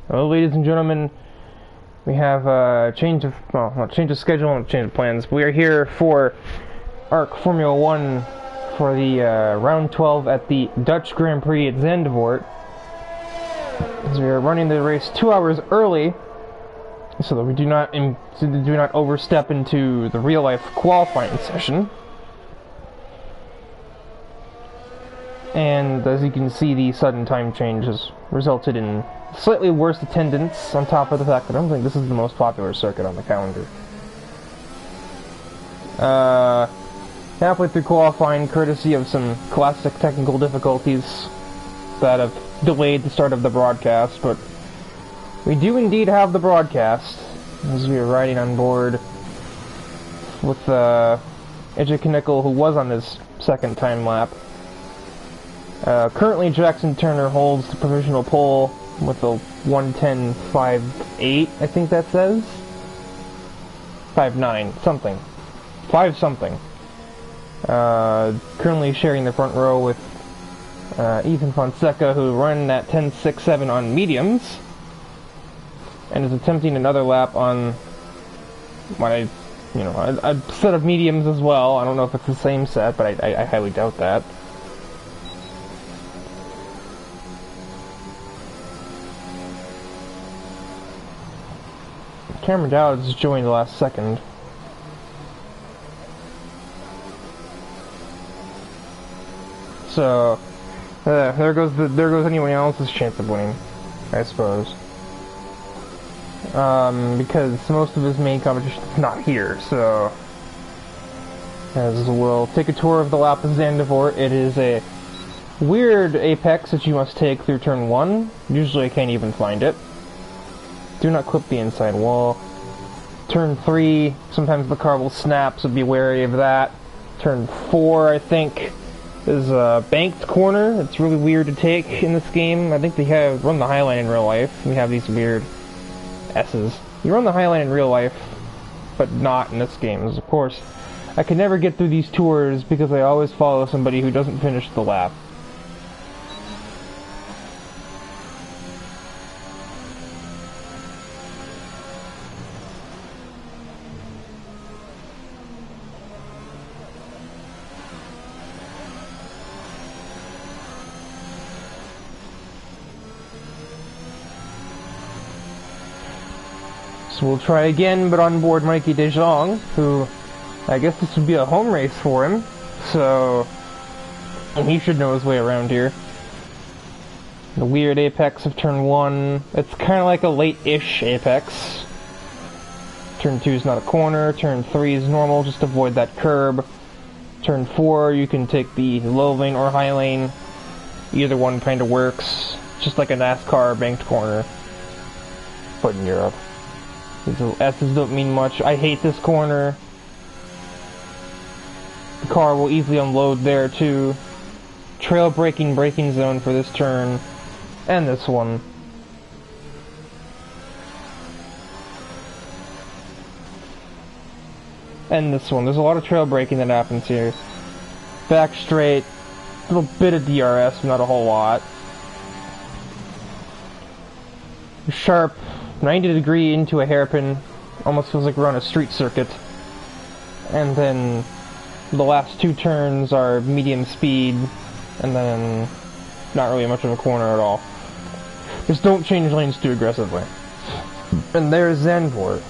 Well, ladies and gentlemen, we have a change of, well, not change of schedule and change of plans. We are here for ARC Formula 1 for the round 12 at the Dutch Grand Prix at Zandvoort. As we are running the race 2 hours early, so that we do not overstep into the real life qualifying session. And as you can see, the sudden time change has resulted in slightly worse attendance, on top of the fact that I don't think this is the most popular circuit on the calendar. Halfway through qualifying, courtesy of some classic technical difficulties that have delayed the start of the broadcast, but we do indeed have the broadcast, as we are riding on board with Edge Nickel, who was on his second time lap. Currently, Jackson Turner holds the provisional pole with a 1:10.58, I think that says? 5:9, something. 5 something. Currently sharing the front row with Ethan Fonseca, who ran at 10.67 on mediums, and is attempting another lap on a set of mediums as well. I don't know if it's the same set, but I highly doubt that. Cameron Dowd just joined the last second. So there goes anyone else's chance of winning, I suppose. Because most of his main competition is not here, so as we'll take a tour of the lap of Zandvoort. It is a weird apex that you must take through turn 1. Usually I can't even find it. Do not clip the inside wall. Turn 3, sometimes the car will snap, so be wary of that. Turn 4, I think, is a banked corner. It's really weird to take in this game. I think they run the Highline in real life. We have these weird S's. You run the Highline in real life, but not in this game. Of course, I can never get through these tours because I always follow somebody who doesn't finish the lap. So we'll try again, but on board Mikey De Jong, who, I guess this would be a home race for him, so he should know his way around here. The weird apex of turn 1, it's kind of like a late-ish apex. Turn 2 is not a corner, turn 3 is normal, just avoid that curb. Turn 4, you can take the low lane or high lane. Either one kind of works, just like a NASCAR banked corner, but in Europe. These little S's don't mean much. I hate this corner. The car will easily unload there too. Trail braking zone for this turn. And this one. And this one. There's a lot of trail braking that happens here. Back straight. A little bit of DRS, but not a whole lot. Sharp 90-degree into a hairpin. Almost feels like we're on a street circuit. And then the last 2 turns are medium speed, and then not really much of a corner at all. Just don't change lanes too aggressively. And there's Zandvoort.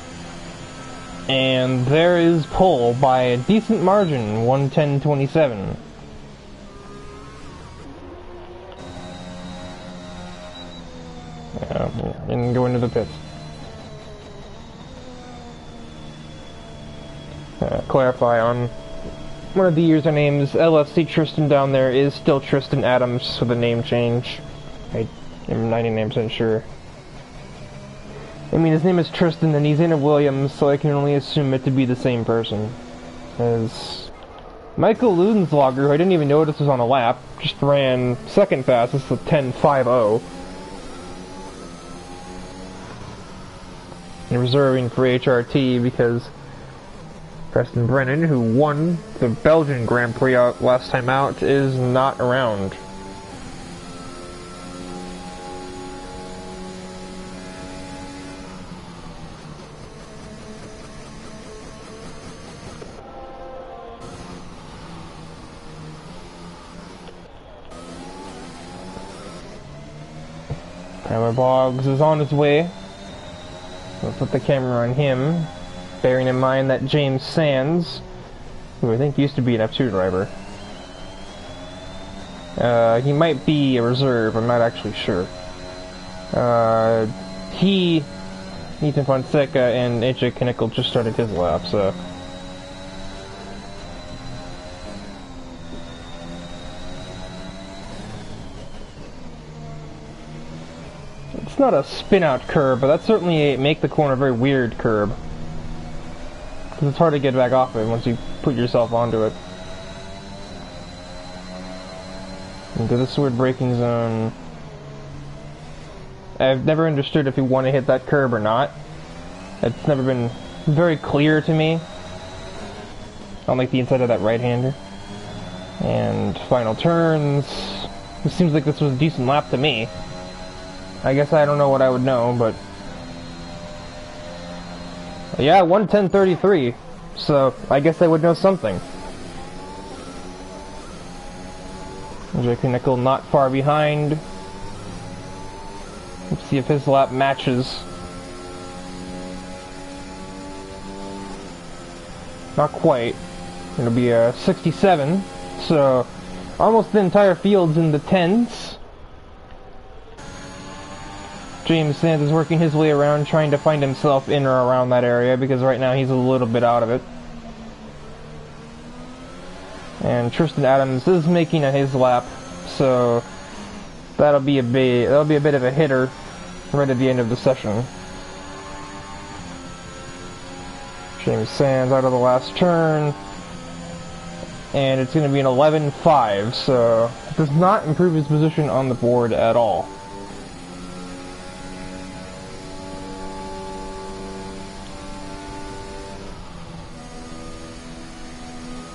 And there is pole by a decent margin, 1:10.27. And go into the pits. Clarify on one of the user names, LFC Tristan down there is still Tristan Adams, just with a name change. I am 99% sure. I mean, his name is Tristan and he's in a Williams, so I can only assume it to be the same person. As Michael Ludensvlogger, who I didn't even notice was on a lap, just ran second fastest with 10.50. And reserving for HRT because Preston Brennan, who won the Belgian Grand Prix last time out, is not around. Tyler Boggs is on his way. We'll put the camera on him, bearing in mind that James Sands, who I think used to be an F2 driver, he might be a reserve, I'm not actually sure. He, Ethan Fonseca, and AJ Knickel just started his lap, so... It's not a spin-out curb, but that's certainly a make the corner very weird curb. Because it's hard to get back off it once you put yourself onto it. Into this weird braking zone. I've never understood if you want to hit that curb or not. It's never been very clear to me. On like the inside of that right-hander. And final turns. It seems like this was a decent lap to me. I guess I don't know what I would know, but... Yeah, 1:10:33. So, I guess I would know something. Jake Nickel not far behind. Let's see if his lap matches. Not quite. It'll be a 67. So, almost the entire field's in the 10s. James Sands is working his way around, trying to find himself in or around that area, because right now he's a little bit out of it. And Tristan Adams is making his lap, so that'll be a bit of a hitter right at the end of the session. James Sands out of the last turn, and it's going to be an 11.5, so it does not improve his position on the board at all.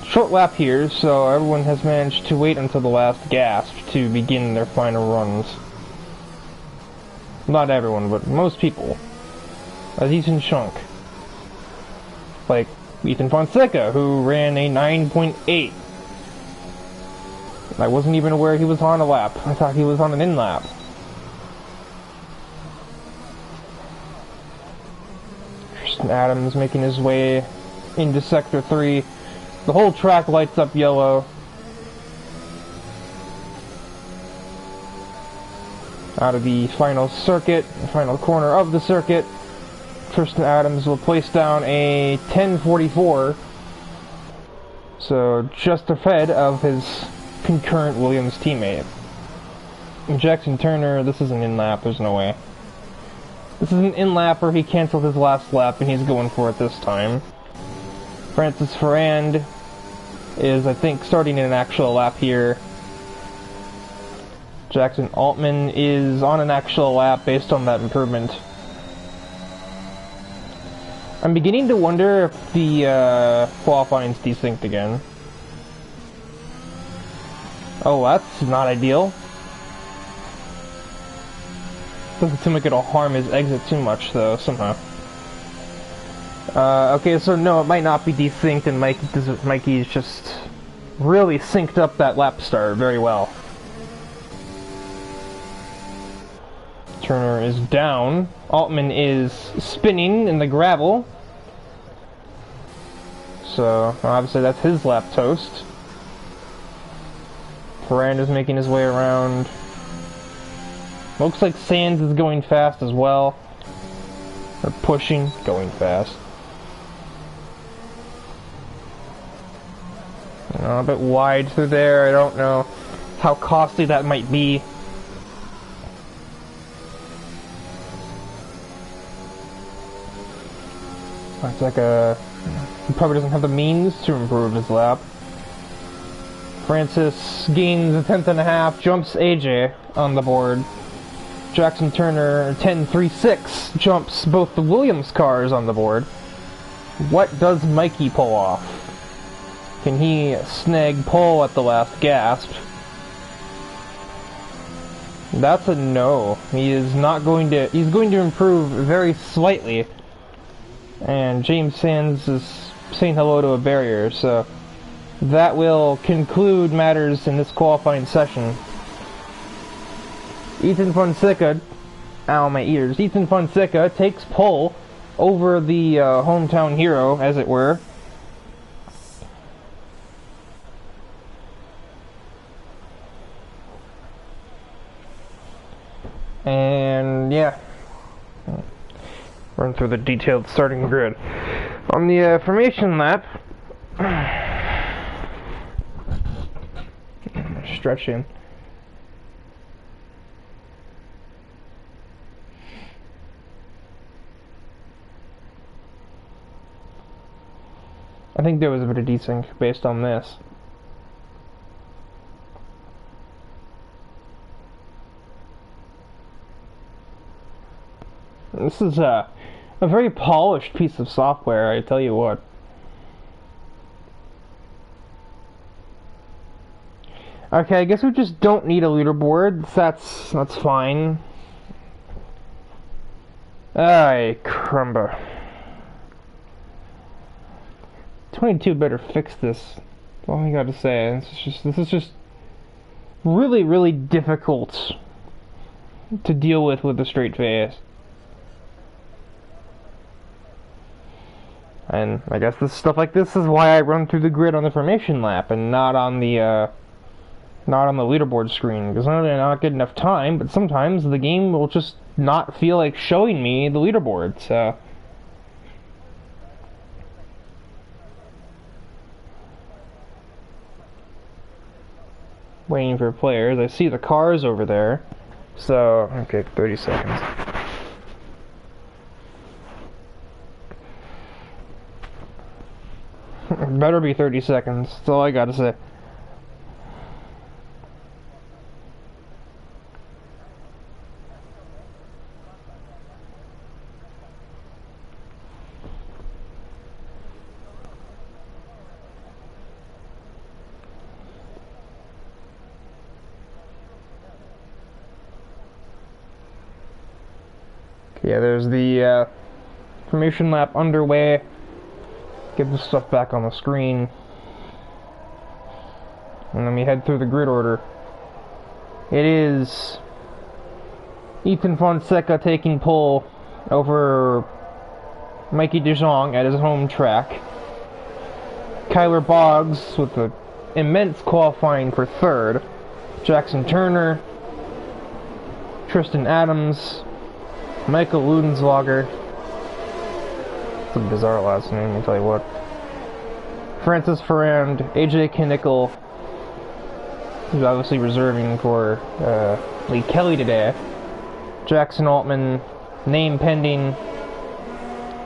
Short lap here, so everyone has managed to wait until the last gasp to begin their final runs. Not everyone, but most people. A decent chunk. Like Ethan Fonseca, who ran a 9.8. I wasn't even aware he was on a lap. I thought he was on an in-lap. Tristan Adams making his way into Sector 3. The whole track lights up yellow. Out of the final circuit, the final corner of the circuit, Tristan Adams will place down a 10.44. So just ahead of his concurrent Williams teammate. And Jackson Turner, this is an in-lap, there's no way. This is an in-lapper, he canceled his last lap and he's going for it this time. Francis Ferrand is, I think, starting in an actual lap here. Jackson Altman is on an actual lap based on that improvement. I'm beginning to wonder if the qualifying's desynced again. Oh, that's not ideal. Doesn't seem like it'll harm his exit too much, though, somehow. Okay, so no, it might not be desynced, and Mikey's just really synced up that lap start very well. Turner is down. Altman is spinning in the gravel. So, obviously that's his lap toast. Ferrand is making his way around. Looks like Sands is going fast as well. Or pushing, going fast. A bit wide through there, I don't know how costly that might be. It's like he probably doesn't have the means to improve his lap. Francis gains a 10.5, jumps AJ on the board. Jackson Turner 10.36 jumps both the Williams cars on the board. What does Mikey pull off? Can he snag pole at the last gasp? That's a no. He is not going to... He's going to improve very slightly. And James Sands is saying hello to a barrier, so... That will conclude matters in this qualifying session. Ethan Fonseca Ow, my ears. Ethan Fonseca takes pole over the hometown hero, as it were. And yeah, run through the detailed starting grid. On the formation lap, stretching. I think there was a bit of desync based on this. This is a very polished piece of software, I tell you what. Okay, I guess we just don't need a leaderboard. That's fine. Ay, crumba. 22 better fix this. That's all I gotta say. This is just really, really difficult to deal with a straight face. And I guess this stuff like this is why I run through the grid on the formation lap and not on the leaderboard screen, because not only do I not get enough time, but sometimes the game will just not feel like showing me the leaderboard. So waiting for players. I see the cars over there. So okay, 30 seconds. Better be 30 seconds. That's all I gotta say. Yeah, there's the formation lap underway. Get this stuff back on the screen. And then we head through the grid order. It is Ethan Fonseca taking pole over Mikey DeJong at his home track. Kyler Boggs with the immense qualifying for third. Jackson Turner, Tristan Adams, Michael Ludenswager. It's a bizarre last name, I'll tell you what. Francis Ferrand, AJ Knickel, who's obviously reserving for Lee Kelly today. Jackson Altman, name pending.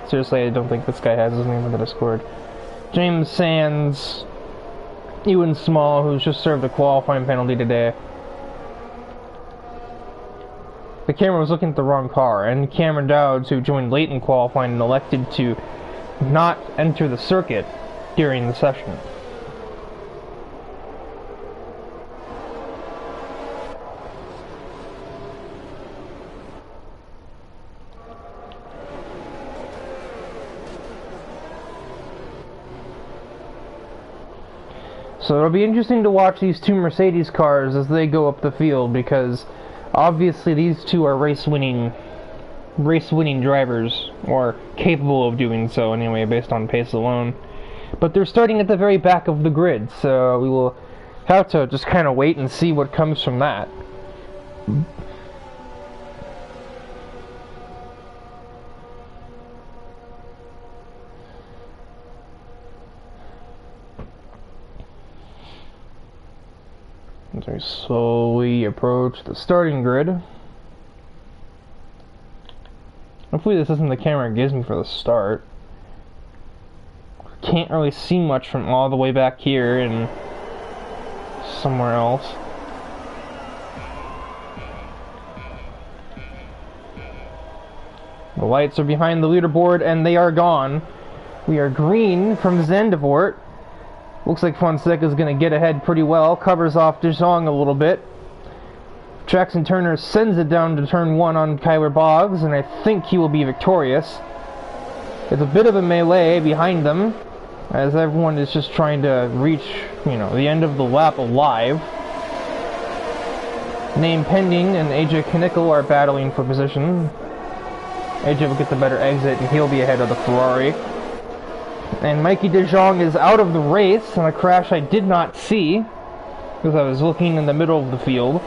Seriously, I don't think this guy has his name in the Discord. James Sands, Ewan Small, who's just served a qualifying penalty today. The camera was looking at the wrong car, and Cameron Dowds, who joined late in qualifying and elected to not enter the circuit during the session. So it'll be interesting to watch these two Mercedes cars as they go up the field, because obviously these two are race-winning drivers, or capable of doing so anyway, based on pace alone. But they're starting at the very back of the grid, so we will have to just kind of wait and see what comes from that. As we slowly approach the starting grid. Hopefully this isn't the camera it gives me for the start. Can't really see much from all the way back here and somewhere else. The lights are behind the leaderboard and they are gone. We are green from Zandvoort. Looks like Fonseca's going to get ahead pretty well. Covers off DeJong a little bit. Jackson Turner sends it down to turn 1 on Kyler Boggs, and I think he will be victorious. It's a bit of a melee behind them, as everyone is just trying to reach, the end of the lap alive. Name Pending and AJ Knickel are battling for position. AJ will get the better exit and he'll be ahead of the Ferrari. And Mikey De Jong is out of the race in a crash I did not see because I was looking in the middle of the field.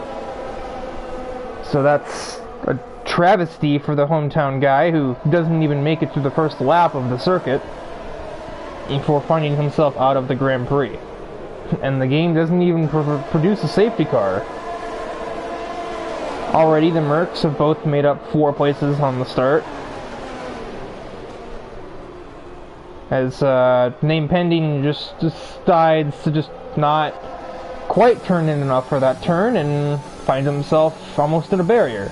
So that's a travesty for the hometown guy who doesn't even make it through the first lap of the circuit before finding himself out of the Grand Prix. And the game doesn't even produce a safety car. Already the Mercs have both made up 4 places on the start. As Name Pending just decides to just not quite turn in enough for that turn and finds himself almost at a barrier.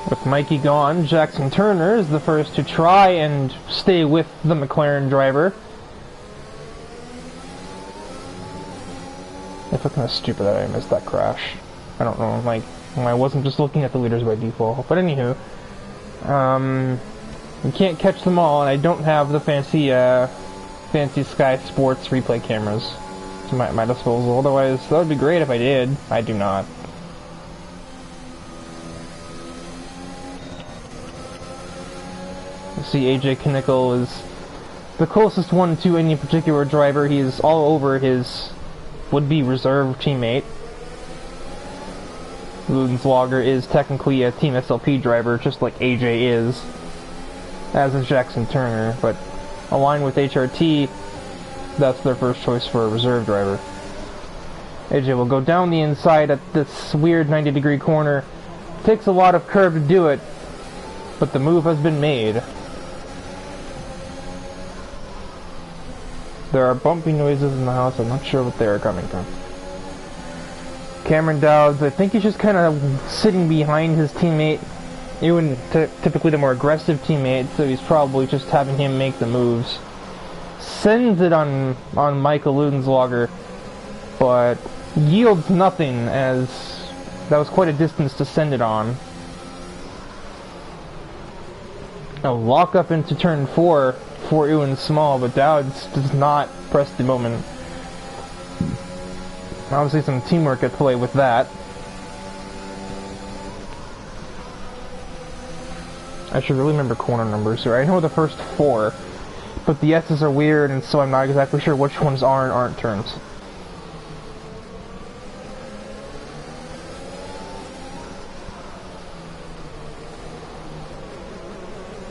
With Mikey gone, Jackson Turner is the first to try and stay with the McLaren driver. I feel kind of stupid that I missed that crash. I don't know, like, I wasn't just looking at the leaders by default. But anywho, you can't catch them all, and I don't have the fancy Sky Sports replay cameras to my disposal. Otherwise, that would be great if I did. I do not. You see, AJ Knickel is the closest one to any particular driver. He is all over his would-be reserve teammate. Ludenswager is technically a Team SLP driver, just like AJ is, as is Jackson Turner, but aligned with HRT, that's their first choice for a reserve driver. AJ will go down the inside at this weird 90-degree corner. Takes a lot of curve to do it, but the move has been made. There are bumpy noises in the house. I'm not sure what they are coming from. Cameron Dowds, I think he's just kind of sitting behind his teammate. Ewan, typically the more aggressive teammate, so he's probably just having him make the moves. Sends it on Michael Ludenswager, but yields nothing, as that was quite a distance to send it on. A lock up into turn 4 for Ewan Small, but Dowds does not press the moment. Obviously some teamwork at play with that. I should really remember corner numbers here. I know the first 4, but the S's are weird, and so I'm not exactly sure which ones are and aren't turns.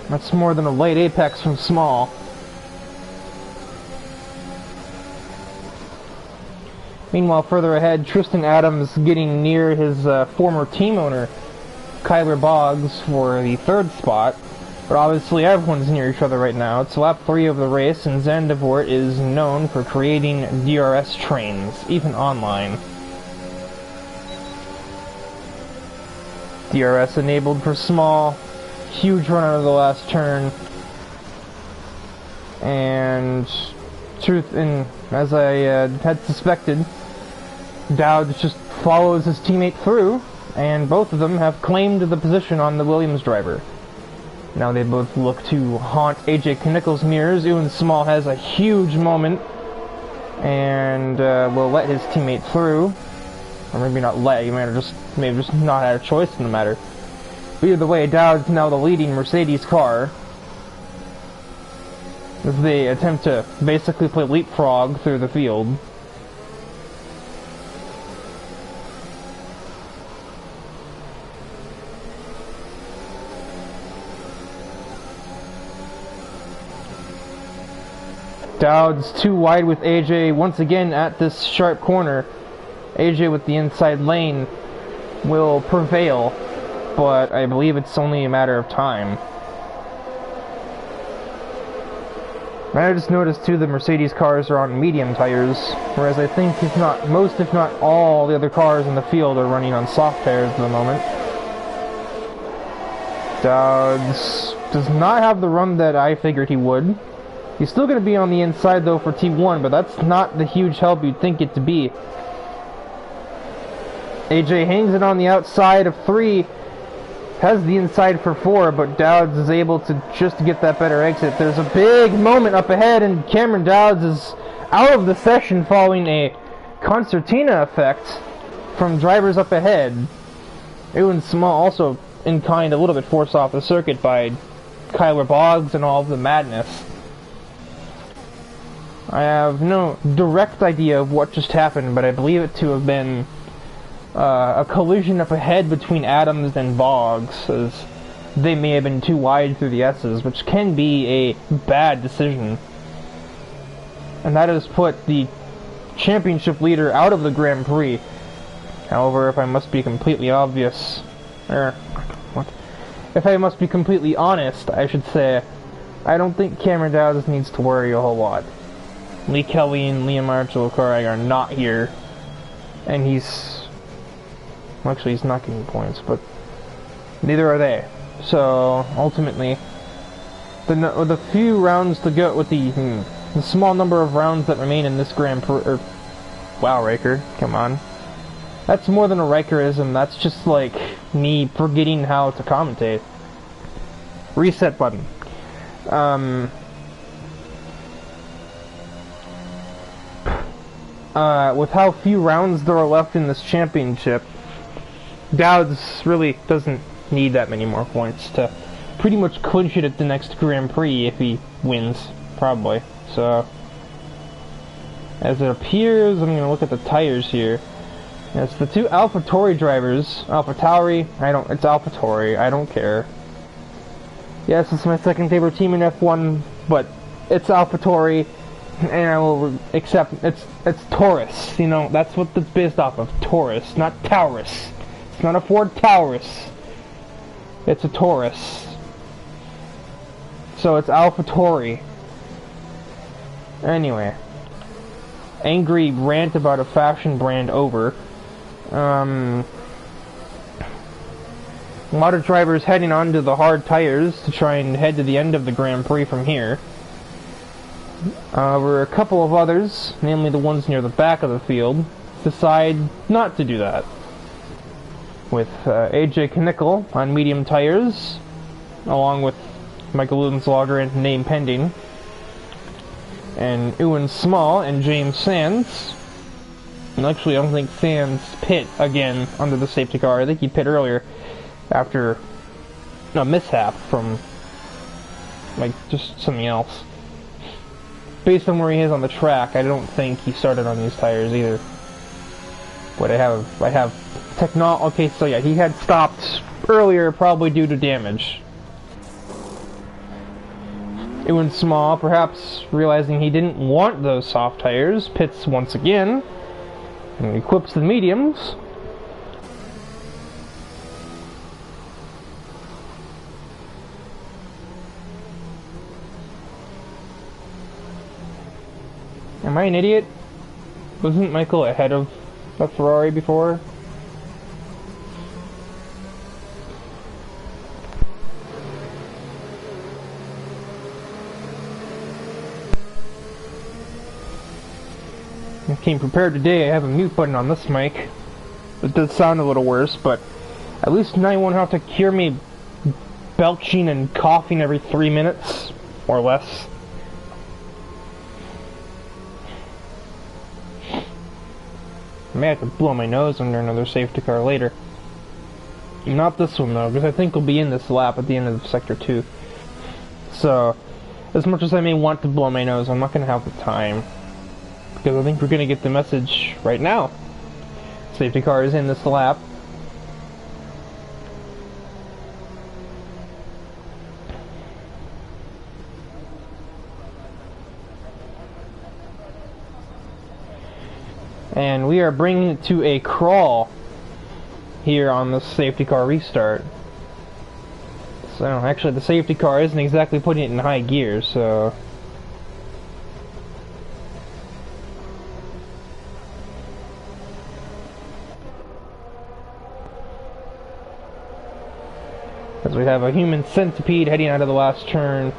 That's more than a late apex from Small. Meanwhile, further ahead, Tristan Adams getting near his former team owner, Kyler Boggs, for the 3rd spot. But obviously everyone's near each other right now. It's lap 3 of the race, and Zandvoort is known for creating DRS trains, even online. DRS enabled for Small. Huge run out of the last turn, and as I had suspected, Dowds just follows his teammate through, and both of them have claimed the position on the Williams driver. Now they both look to haunt AJ Knickel's mirrors. Ewan Small has a huge moment, and will let his teammate through, or maybe not let. He may have just not had a choice in the matter. But either way, Dowds is now the leading Mercedes car as they attempt to basically play leapfrog through the field. Dowds too wide with AJ once again at this sharp corner. AJ with the inside lane will prevail, but I believe it's only a matter of time. I just noticed too the Mercedes cars are on medium tires, whereas I think if not all the other cars in the field are running on soft tires at the moment. Dowds does not have the run that I figured he would. He's still going to be on the inside though for T1, but that's not the huge help you'd think it to be. AJ hangs it on the outside of 3, has the inside for 4, but Dowds is able to just get that better exit. There's a big moment up ahead, and Cameron Dowds is out of the session following a concertina effect from drivers up ahead. Ewan Small also in kind a little bit forced off the circuit by Kyler Boggs and all of the madness. I have no direct idea of what just happened, but I believe it to have been a collision up ahead between Adams and Boggs, as they may have been too wide through the S's, which can be a bad decision. And that has put the championship leader out of the Grand Prix. However, if I must be completely honest, I should say, I don't think Cameron Dowds needs to worry a whole lot. Lee Kelly and Liam Archulakari are not here, and he's not getting points, but neither are they. So ultimately, the few rounds to go, with the small number of rounds that remain in this Grand Prix, wow, Riker, come on. That's more than a Rikerism, that's just like me forgetting how to commentate. Reset button. With how few rounds there are left in this championship, Dowds really doesn't need that many more points to pretty much clinch it at the next Grand Prix if he wins, probably. So, as it appears, I'm going to look at the tires here. It's the two AlphaTauri drivers. AlphaTauri, it's AlphaTauri, I don't care. Yes, it's my second favorite team in F1, but it's AlphaTauri, and I will accept, it's Taurus, you know, that's what it's based off of, Taurus, not Taurus. It's not a Ford Taurus. It's a Taurus. So it's AlphaTauri. Anyway. Angry rant about a fashion brand over. A lot of drivers heading onto the hard tires to try and head to the end of the Grand Prix from here. Where a couple of others, namely the ones near the back of the field, decide not to do that. With AJ Knickel on medium tires, along with Michael Ludenslager and name pending, and Ewan Small and James Sands. And actually, I don't think Sands pit again under the safety car. I think he pit earlier after a mishap from like just something else. Based on where he is on the track, I don't think he started on these tires either. But I have okay, so yeah, he had stopped earlier, probably due to damage. Ewan Small, perhaps realizing he didn't want those soft tires, pits once again, and equips the mediums. Am I an idiot? Wasn't Michael ahead of a Ferrari before? I came prepared today. I have a mute button on this mic. It does sound a little worse, but at least now you won't have to hear me belching and coughing every 3 minutes, or less. I may have to blow my nose under another safety car later. Not this one though, because I think we'll be in this lap at the end of Sector 2. So, as much as I may want to blow my nose, I'm not going to have the time. Because I think we're going to get the message right now. Safety car is in this lap. And we are bringing it to a crawl here on the safety car restart. So actually the safety car isn't exactly putting it in high gear, so... As we have a human centipede heading out of the last turn.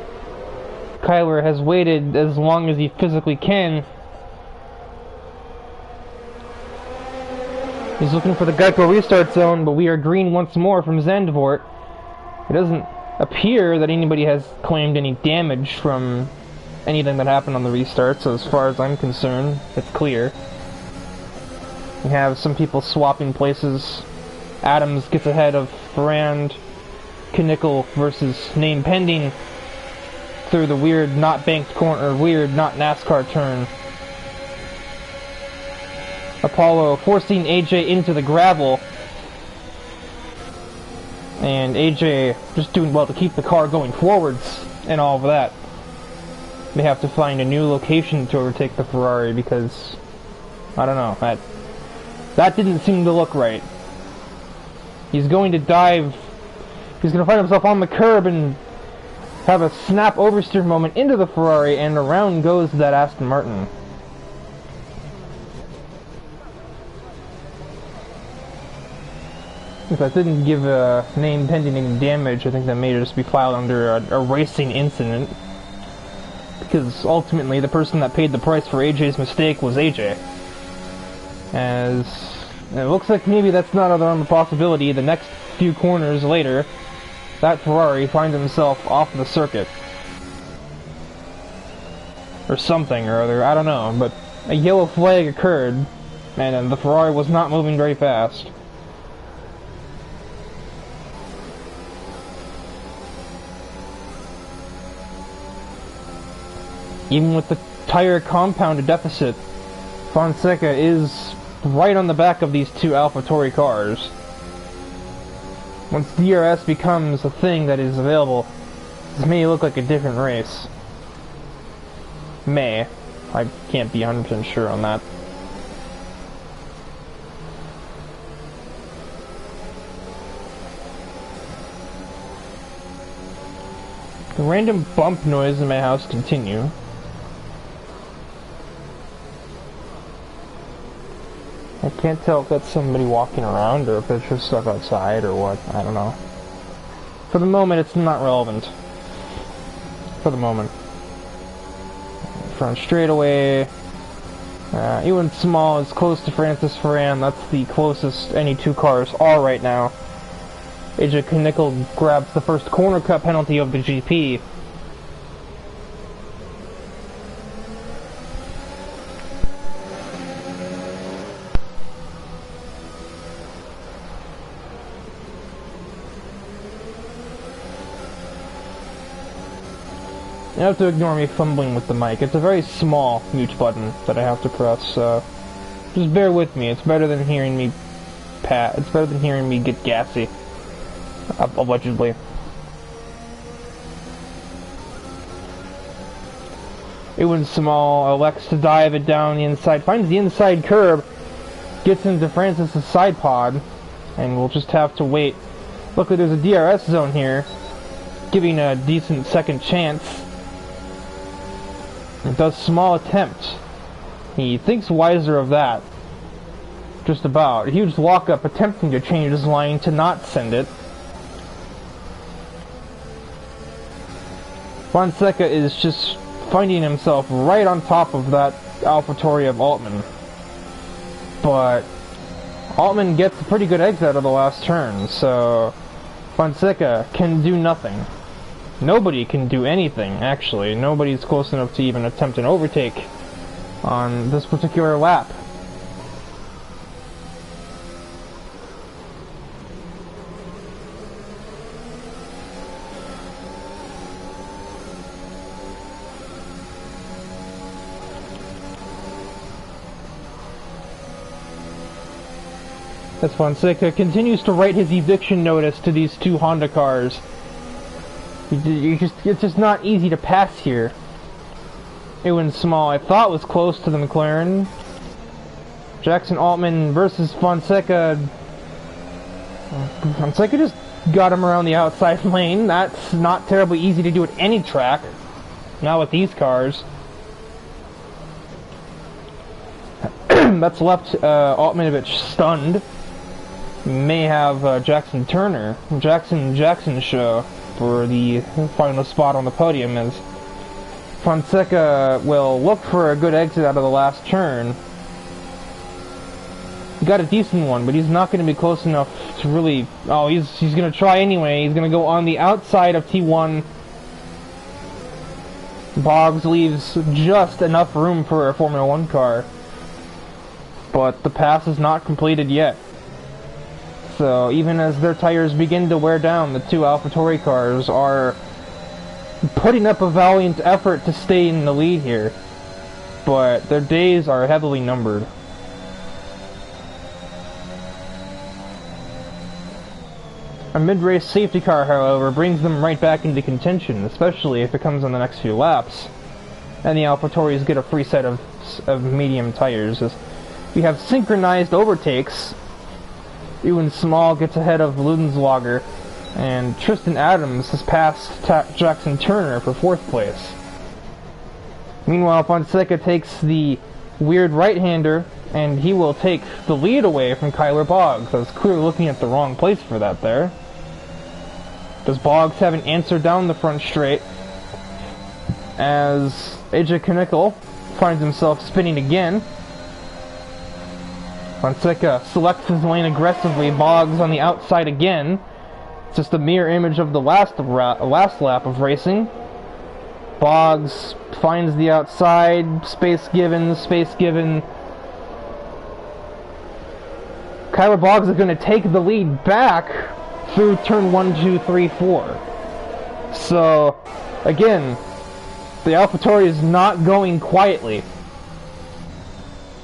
Kyler has waited as long as he physically can. He's looking for the Geico restart zone, but we are green once more from Zandvoort. It doesn't appear that anybody has claimed any damage from anything that happened on the restart, so as far as I'm concerned, it's clear. We have some people swapping places. Adams gets ahead of Ferrand. Knickel versus name pending through the weird not banked corner, weird not NASCAR turn. Apollo forcing AJ into the gravel, and AJ just doing well to keep the car going forwards and all of that. They have to find a new location to overtake the Ferrari because, I don't know, that didn't seem to look right. He's going to dive, he's going to find himself on the curb and have a snap oversteer moment into the Ferrari, and around goes that Aston Martin. If that didn't give a name pending any damage, I think that may just be filed under a racing incident. Because ultimately, the person that paid the price for AJ's mistake was AJ. As it looks like maybe that's not another possibility. The next few corners later, that Ferrari finds himself off the circuit. Or something or other, I don't know. But a yellow flag occurred, and the Ferrari was not moving very fast. Even with the tire compound deficit, Fonseca is right on the back of these two AlphaTauri cars. Once DRS becomes a thing that is available, this may look like a different race. May. I can't be 100% sure on that. The random bump noise in my house continue. I can't tell if that's somebody walking around or if it's just stuff outside or what. I don't know. For the moment, it's not relevant. For the moment. Front straightaway. Ewan Small is close to Francis Ferrand. That's the closest any two cars are right now. AJ Knickel grabs the first corner cut penalty of the GP. You have to ignore me fumbling with the mic. It's a very small mute button that I have to press, so just bear with me. It's better than hearing me it's better than hearing me get gassy. Allegedly. Ewan Small elects to dive it down the inside, finds the inside curb, gets into Francis's side pod, and we'll just have to wait. Luckily there's a DRS zone here, giving a decent second chance. It does Small attempt. He thinks wiser of that. Just about. A huge lockup attempting to change his line to not send it. Fonseca is just finding himself right on top of that AlphaTauri of Altman. But Altman gets a pretty good exit out of the last turn, so Fonseca can do nothing. Nobody can do anything, actually. Nobody's close enough to even attempt an overtake on this particular lap. As Fonseca continues to write his eviction notice to these two Honda cars. It's just not easy to pass here. Ewan Small, I thought, was close to the McLaren. Jackson Altman versus Fonseca. Fonseca just got him around the outside lane. That's not terribly easy to do at any track. Not with these cars. That's left Altman a bit stunned. May have Jackson Jackson show for the final spot on the podium, as Fonseca will look for a good exit out of the last turn. He got a decent one, but he's not going to be close enough to really... Oh, he's going to try anyway. He's going to go on the outside of T1. Boggs leaves just enough room for a Formula 1 car, but the pass is not completed yet. So even as their tires begin to wear down, the two AlphaTauri cars are putting up a valiant effort to stay in the lead here, but their days are heavily numbered. A mid-race safety car, however, brings them right back into contention, especially if it comes on the next few laps, and the AlphaTauris get a free set of medium tires. As we have synchronized overtakes, Ewan Small gets ahead of Ludenswager, and Tristan Adams has passed Jackson Turner for 4th place. Meanwhile, Fonseca takes the weird right-hander, and he will take the lead away from Kyler Boggs. I was clearly looking at the wrong place for that there. Does Boggs have an answer down the front straight, as AJ Knickel finds himself spinning again. Fonseca selects his lane aggressively, Boggs on the outside again. It's just a mirror image of the last lap of racing. Boggs finds the outside, space given. Kyler Boggs is going to take the lead back through turn 1, 2, 3, 4. So, again, the AlphaTauri is not going quietly.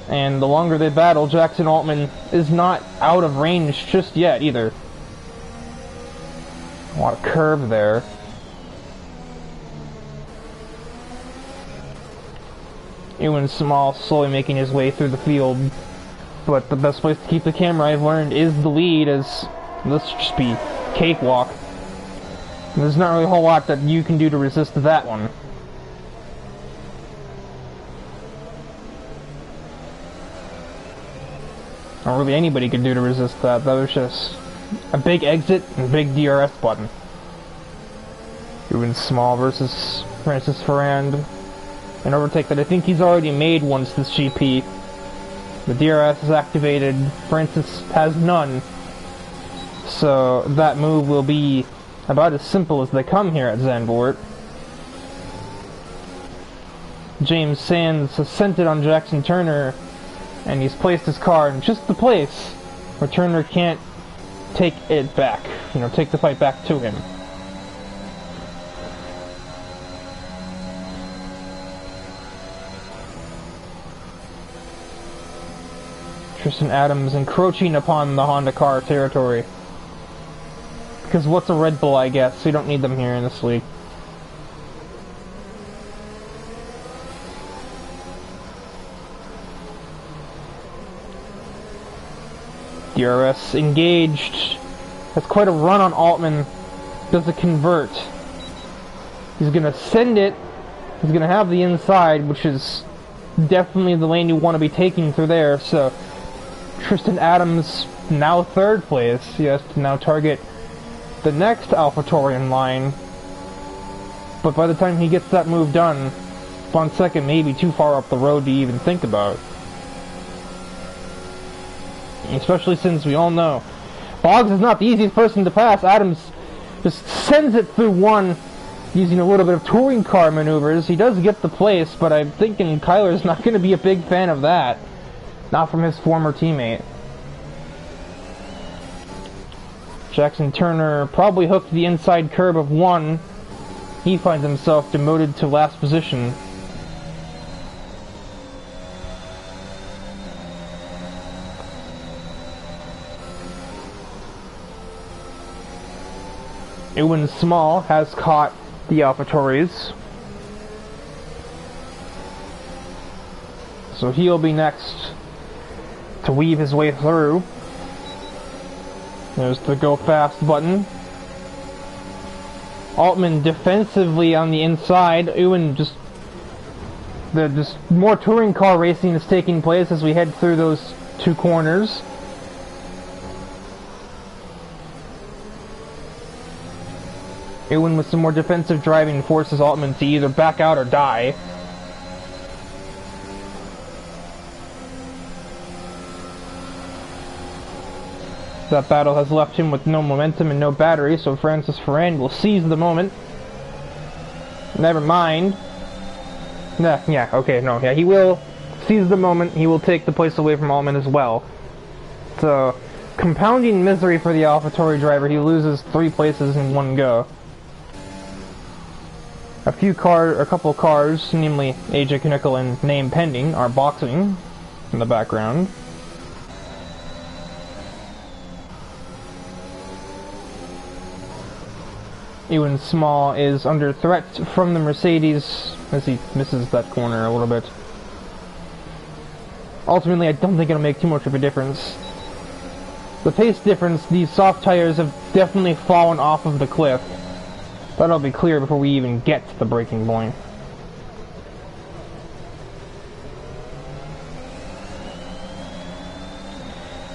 And the longer they battle, Jackson Altman is not out of range just yet either. A lot of curve there. Ewan Small slowly making his way through the field. But the best place to keep the camera, I've learned, is the lead, as this should just be cakewalk. There's not really a whole lot that you can do to resist that one. Not really anybody could do to resist that. That was just a big exit and a big DRS button. Ewan Small versus Francis Ferrand. An overtake that I think he's already made once this GP. The DRS is activated, Francis has none, so that move will be about as simple as they come here at Zandvoort. James Sands has sent it on Jackson Turner, and he's placed his car in just the place where Turner can't take it back, take the fight back to him. Tristan Adams encroaching upon the Honda car territory. Because what's a Red Bull, I guess? We don't need them here in this league. DRS engaged. That's quite a run on Altman. Does it convert? He's going to send it. He's going to have the inside, which is definitely the lane you want to be taking through there, so Tristan Adams, now 3rd place. He has to now target the next AlphaTauri in line. But by the time he gets that move done, Fonseca may be too far up the road to even think about. Especially since we all know Boggs is not the easiest person to pass. Adams just sends it through one using a little bit of touring car maneuvers. He does get the place, but I'm thinking Kyler's not going to be a big fan of that. Not from his former teammate. Jackson Turner probably hooked the inside curb of 1. He finds himself demoted to last position. Ewan Small has caught the AlphaTauris, so he'll be next to weave his way through. There's the go fast button. Altman defensively on the inside. Ewan just more touring car racing is taking place as we head through those 2 corners. Ewan with some more defensive driving forces Altman to either back out or die. That battle has left him with no momentum and no battery, so Francis Ferrand will seize the moment. Never mind. Yeah, okay, no, yeah, he will seize the moment, he will take the place away from Altman as well. So, compounding misery for the AlphaTauri driver, he loses 3 places in one go. A couple of cars, namely AJ Knickel and Name Pending, are boxing in the background. Ewan Small is under threat from the Mercedes as he misses that corner a little bit. Ultimately, I don't think it'll make too much of a difference. The pace difference, these soft tires have definitely fallen off of the cliff. That'll be clear before we even get to the breaking point.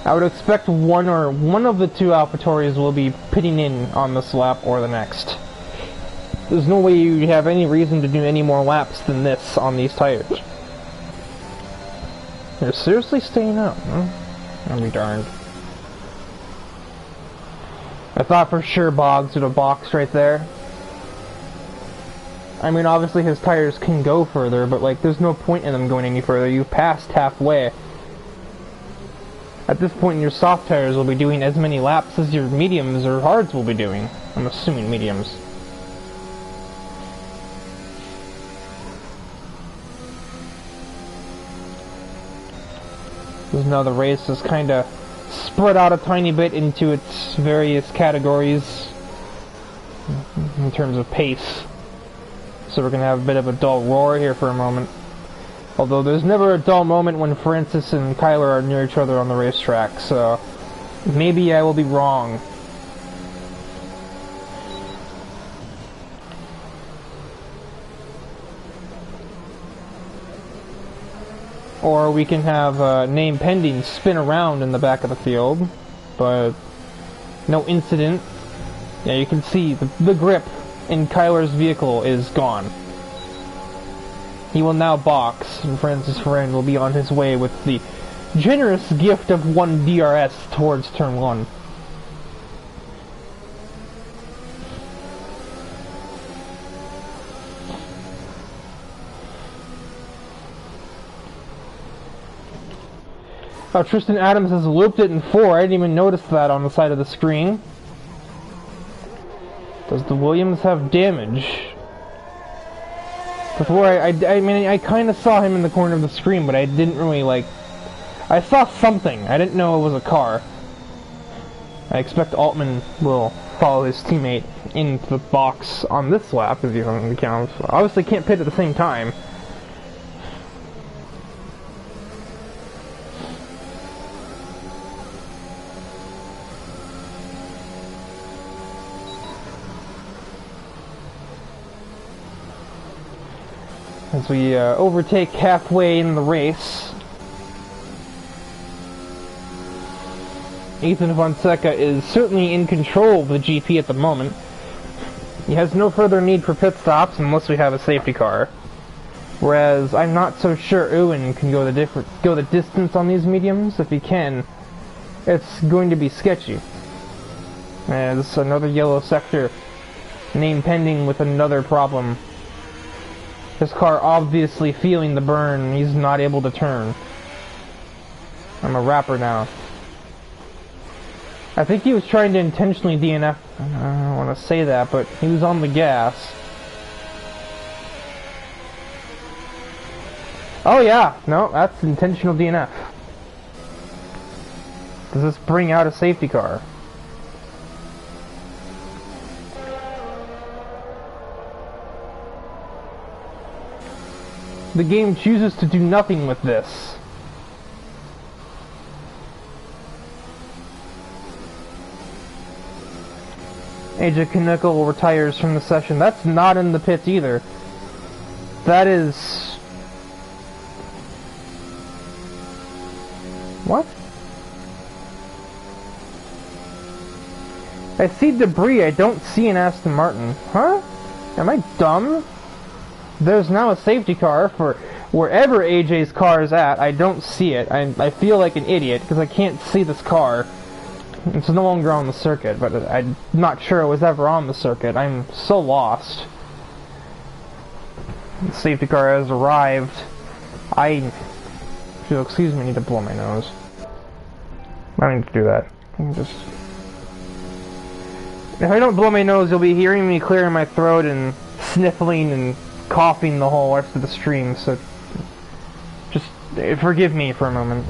I would expect one of the 2 AlphaTauris will be pitting in on this lap or the next. There's no way you have any reason to do any more laps than this on these tires. They're seriously staying up, huh? I'll be darned. I thought for sure Boggs would have boxed right there. I mean, obviously his tires can go further, but like, there's no point in them going any further. You've passed halfway. At this point, your soft tires will be doing as many laps as your mediums or hards will be doing. I'm assuming mediums. Now the race is kind of spread out a tiny bit into its various categories in terms of pace. So we're going to have a bit of a dull roar here for a moment. Although there's never a dull moment when Francis and Kyler are near each other on the racetrack, so maybe I will be wrong. Or we can have Name Pending spin around in the back of the field, but no incident. Yeah, you can see the grip in Kyler's vehicle is gone. He will now box, and Francis Ferrand will be on his way with the generous gift of 1 DRS towards turn 1. Oh, Tristan Adams has looped it in 4. I didn't even notice that on the side of the screen. Does the Williams have damage? Before, I mean, I kind of saw him in the corner of the screen, but I didn't really, like... I saw something. I didn't know it was a car. I expect Altman will follow his teammate into the box on this lap, if you haven't the count. Obviously can't pit at the same time. As we overtake halfway in the race, Ethan Fonseca is certainly in control of the GP at the moment. He has no further need for pit stops unless we have a safety car. Whereas I'm not so sure Ewan can go the distance on these mediums. If he can, it's going to be sketchy. As another yellow sector, Name Pending with another problem. His car obviously feeling the burn, he's not able to turn. I'm a rapper now. I think he was trying to intentionally DNF. I don't want to say that, but he was on the gas. Oh yeah, no, that's intentional DNF. Does this bring out a safety car? The game chooses to do nothing with this. AJ Knickel retires from the session. That's not in the pits either. That is... What? I see debris, I don't see an Aston Martin. Huh? Am I dumb? There's now a safety car for wherever AJ's car is at. I don't see it. I feel like an idiot because I can't see this car. It's no longer on the circuit, but I'm not sure it was ever on the circuit. I'm so lost. The safety car has arrived. If you'll excuse me, I need to blow my nose. I don't need to do that. I can just... If I don't blow my nose, you'll be hearing me clearing my throat and sniffling and coughing the whole rest of the stream, so just forgive me for a moment.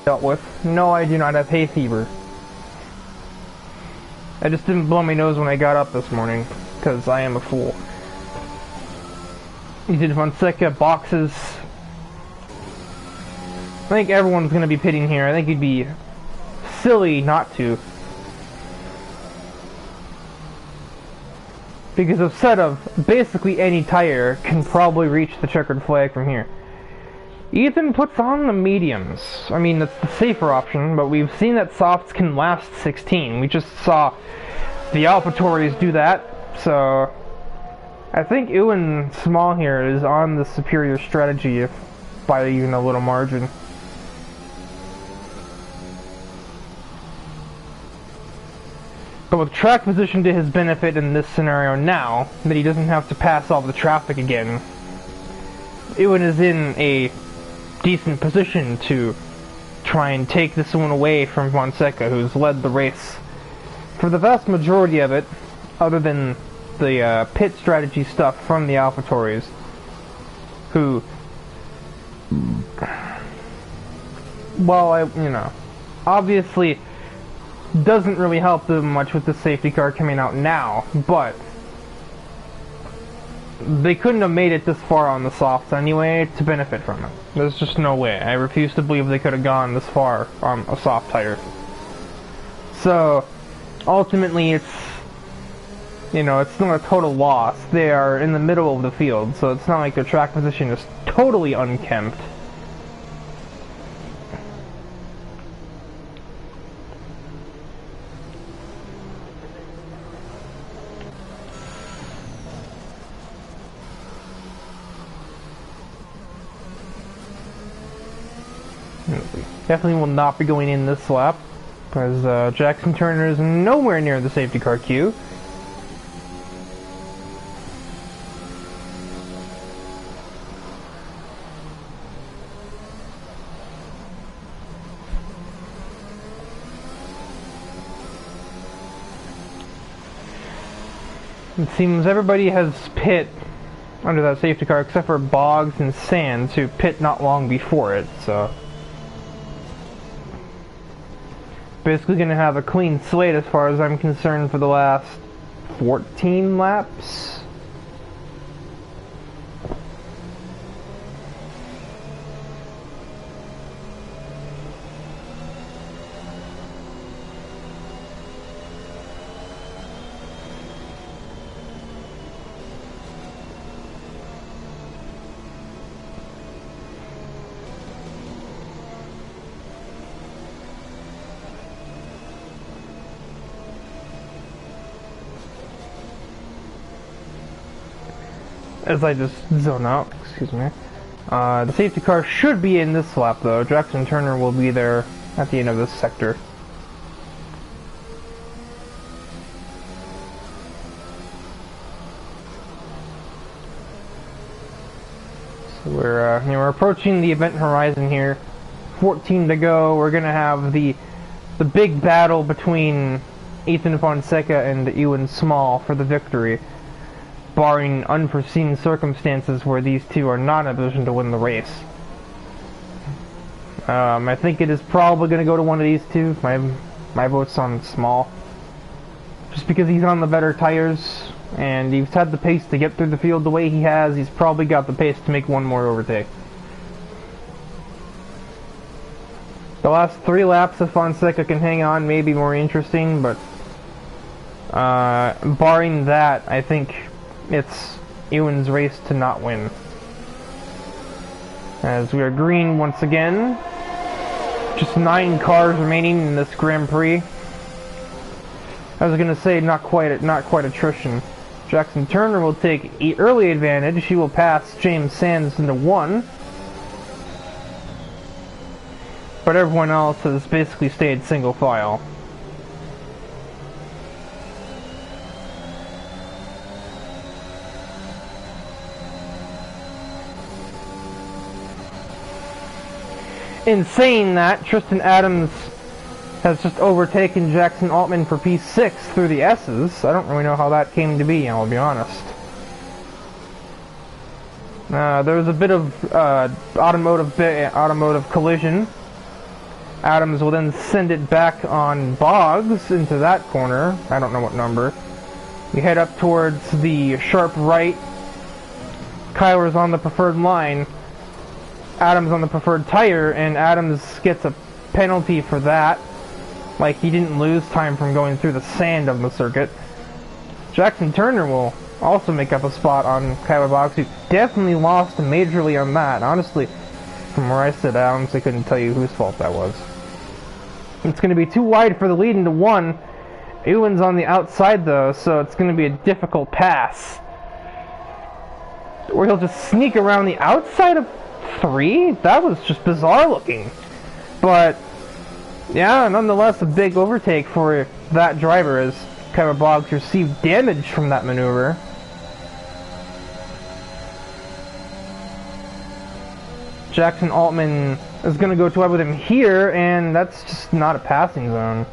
Dealt with. No, I do not have hay fever. I just didn't blow my nose when I got up this morning, because I am a fool. Ethan Fonseca boxes. I think everyone's going to be pitting here. I think it'd be silly not to. Because a set of basically any tire can probably reach the checkered flag from here. Ethan puts on the mediums. I mean, that's the safer option, but we've seen that softs can last 16. We just saw the AlphaTauris do that, so I think Ewan Small here is on the superior strategy, if by even a little margin. But with track position to his benefit in this scenario now, that he doesn't have to pass all the traffic again, Ewan is in a decent position to try and take this one away from Fonseca, who's led the race for the vast majority of it, other than the pit strategy stuff from the AlphaTauris, who, well, obviously doesn't really help them much with the safety car coming out now, but they couldn't have made it this far on the softs anyway to benefit from it. There's just no way. I refuse to believe they could have gone this far on a soft tire. So, ultimately it's not a total loss. They are in the middle of the field, so it's not like their track position is totally unkempt. Definitely will not be going in this lap, because Jackson Turner is nowhere near the safety car queue. It seems everybody has pit under that safety car except for Boggs and Sands, who pit not long before it, so basically gonna have a clean slate as far as I'm concerned for the last 14 laps. As I just zone out, excuse me. The safety car should be in this lap though. Jackson Turner will be there at the end of this sector. So we're approaching the event horizon here. 14 to go. We're gonna have the big battle between Ethan Fonseca and Ewan Small for the victory, barring unforeseen circumstances where these two are not in a position to win the race. I think it is probably going to go to one of these two. My vote's on Small. Just because he's on the better tires, and he's had the pace to get through the field the way he has, he's probably got the pace to make one more overtake. The last 3 laps if Fonseca can hang on may be more interesting, but Barring that, I think it's Ewan's race to not win. As we are green once again. Just 9 cars remaining in this Grand Prix. I was gonna say not quite attrition. Jackson Turner will take early advantage. He will pass James Sands into 1. But everyone else has basically stayed single file. In saying that, Tristan Adams has just overtaken Jackson Altman for P6 through the S's. I don't really know how that came to be, I'll be honest. There was a bit of automotive collision. Adams will then send it back on Boggs into that corner. I don't know what number. We head up towards the sharp right. Kyler's on the preferred line. Adams on the preferred tire, and Adams gets a penalty for that. Like, he didn't lose time from going through the sand of the circuit. Jackson Turner will also make up a spot on Kyler Boggs, who definitely lost majorly on that. Honestly, from where I sit, I honestly couldn't tell you whose fault that was. It's going to be too wide for the lead into 1. Ewan's on the outside, though, so it's going to be a difficult pass. Or he'll just sneak around the outside of 3? That was just bizarre looking. But yeah, nonetheless a big overtake for that driver as Kyler Boggs received damage from that maneuver. Jackson Altman is going to go to wide with him here, and that's just not a passing zone.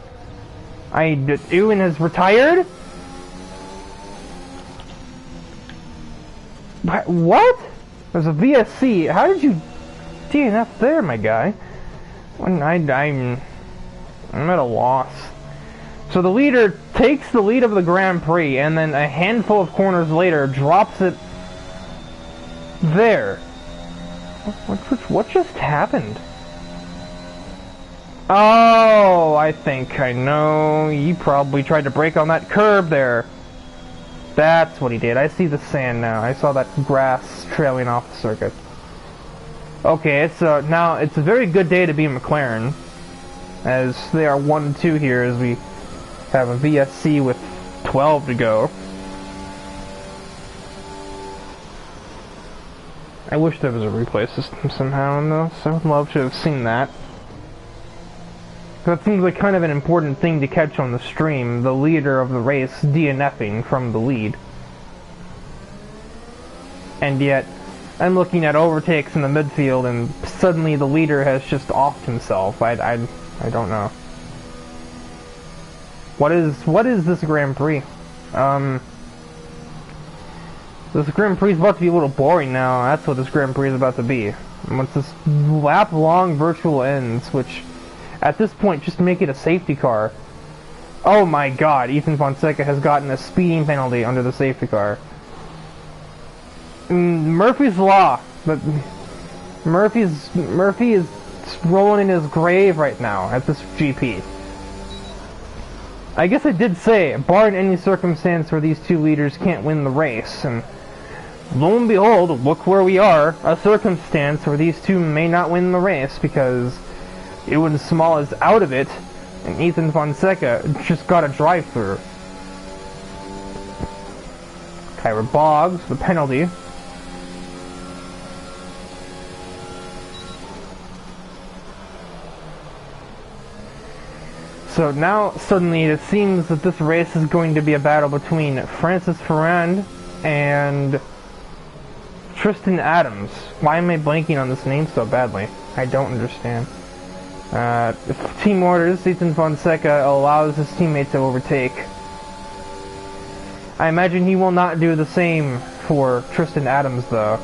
Ewan has retired? What? There's a VSC. How did you DNF there, my guy? I'm at a loss. So the leader takes the lead of the Grand Prix, and then a handful of corners later drops it there. What just happened? Oh, I think I know. He probably tried to brake on that curb there. That's what he did. I see the sand now. I saw that grass trailing off the circuit. Okay, so now it's a very good day to be McLaren, as they are 1-2 here as we have a VSC with 12 to go. I wish there was a replay system somehow in this. I would love to have seen that. That seems like kind of an important thing to catch on the stream, the leader of the race DNFing from the lead. And yet, I'm looking at overtakes in the midfield and suddenly the leader has just offed himself. I don't know. What is this Grand Prix? This Grand Prix is about to be a little boring now. That's what this Grand Prix is about to be. Once this lap-long virtual ends, which at this point, just make it a safety car. Oh my god, Ethan Fonseca has gotten a speeding penalty under the safety car. Murphy's Law, but Murphy is rolling in his grave right now at this GP. I guess I did say, barring any circumstance where these two leaders can't win the race, and lo and behold, look where we are, a circumstance where these two may not win the race because Ewan Small is out of it, and Ethan Fonseca just got a drive-through. Kyler Boggs, the penalty. So now, suddenly, it seems that this race is going to be a battle between Francis Ferrand and Tristan Adams. Why am I blanking on this name so badly? I don't understand. Team orders, Ethan Fonseca allows his teammate to overtake. I imagine he will not do the same for Tristan Adams, though.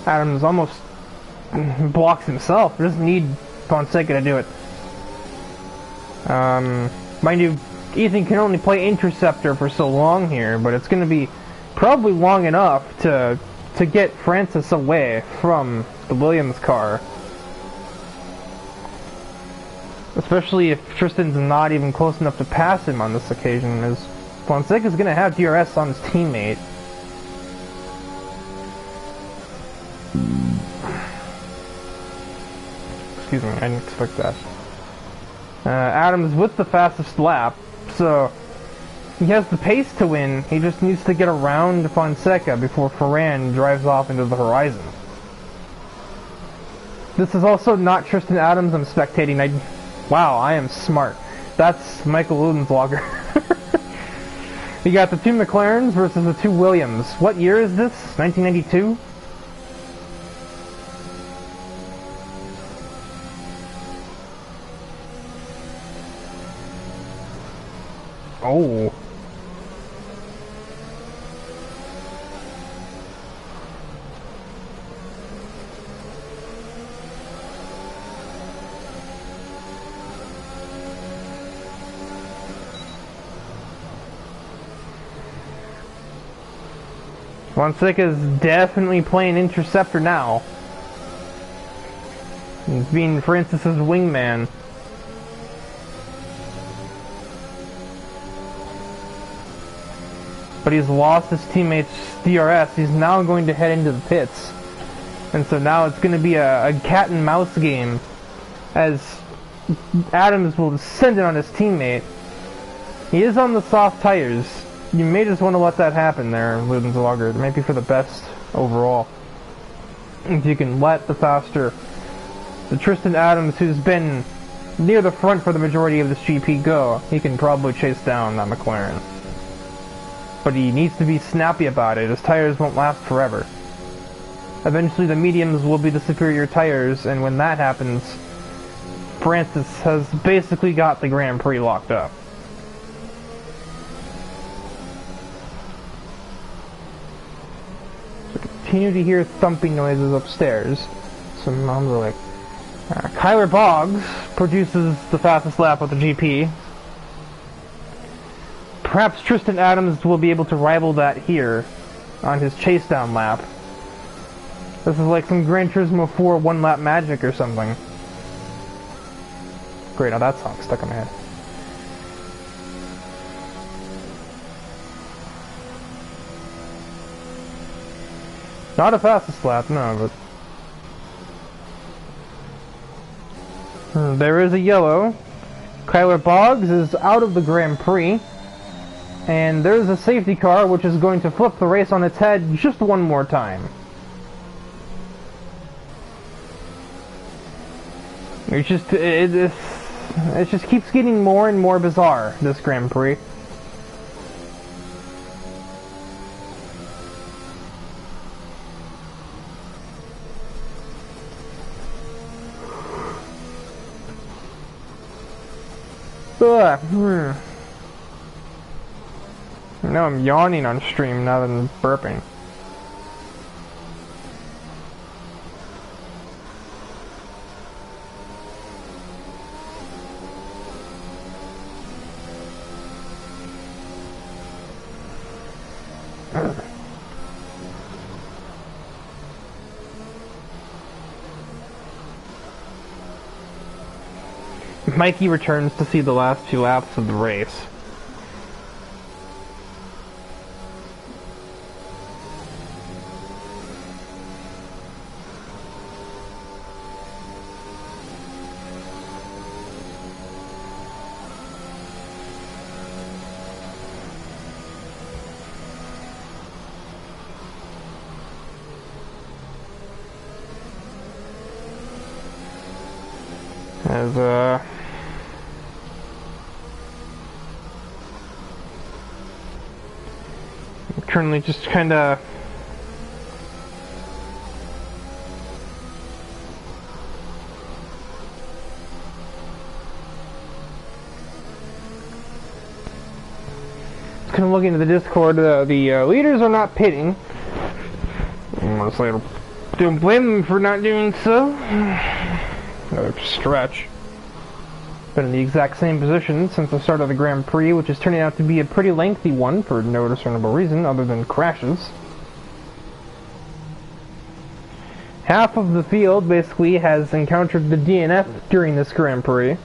Adams almost blocks himself. He doesn't need Fonseca to do it. Mind you, Ethan can only play interceptor for so long here, but it's going to be probably long enough to to get Francis away from the Williams car. Especially if Tristan's not even close enough to pass him on this occasion, as Fonseca's going to have DRS on his teammate. Excuse me, I didn't expect that. Adams with the fastest lap, so he has the pace to win. He just needs to get around Fonseca before Ferran drives off into the horizon. This is also not Tristan Adams I'm spectating. Wow, I am smart. That's Michael Ludenswager. You got the two McLarens versus the two Williams. What year is this? 1992? Oh. Fonseca's definitely playing interceptor now. He's being Francis's wingman. But he's lost his teammate's DRS. He's now going to head into the pits. And so now it's going to be a cat and mouse game as Adams will send it on his teammate. He is on the soft tires. You may just want to let that happen there, Ludenswager. It might be for the best overall. If you can let the Tristan Adams, who's been near the front for the majority of this GP, go, he can probably chase down that McLaren. But he needs to be snappy about it. His tires won't last forever. Eventually the mediums will be the superior tires, and when that happens, Francis has basically got the Grand Prix locked up. So continue to hear thumping noises upstairs. Some moms are like, Kyler Boggs produces the fastest lap of the GP. Perhaps Tristan Adams will be able to rival that here on his chase down lap. This is like some Gran Turismo 4 one-lap magic or something. Great, now that song's stuck in my head. Not a fastest lap, no, but... there is a yellow. Kyler Boggs is out of the Grand Prix. And there's a safety car which is going to flip the race on its head just one more time. It just keeps getting more and more bizarre, this Grand Prix. Ugh. Now I'm yawning on stream now that I'm burping. Mikey returns to see the last few laps of the race. As I'm currently just kinda looking into the Discord. The leaders are not pitting. Honestly, don't blame them for not doing so. Another stretch. Been in the exact same position since the start of the Grand Prix, which is turning out to be a pretty lengthy one for no discernible reason other than crashes. half of the field basically has encountered the DNF during this Grand Prix.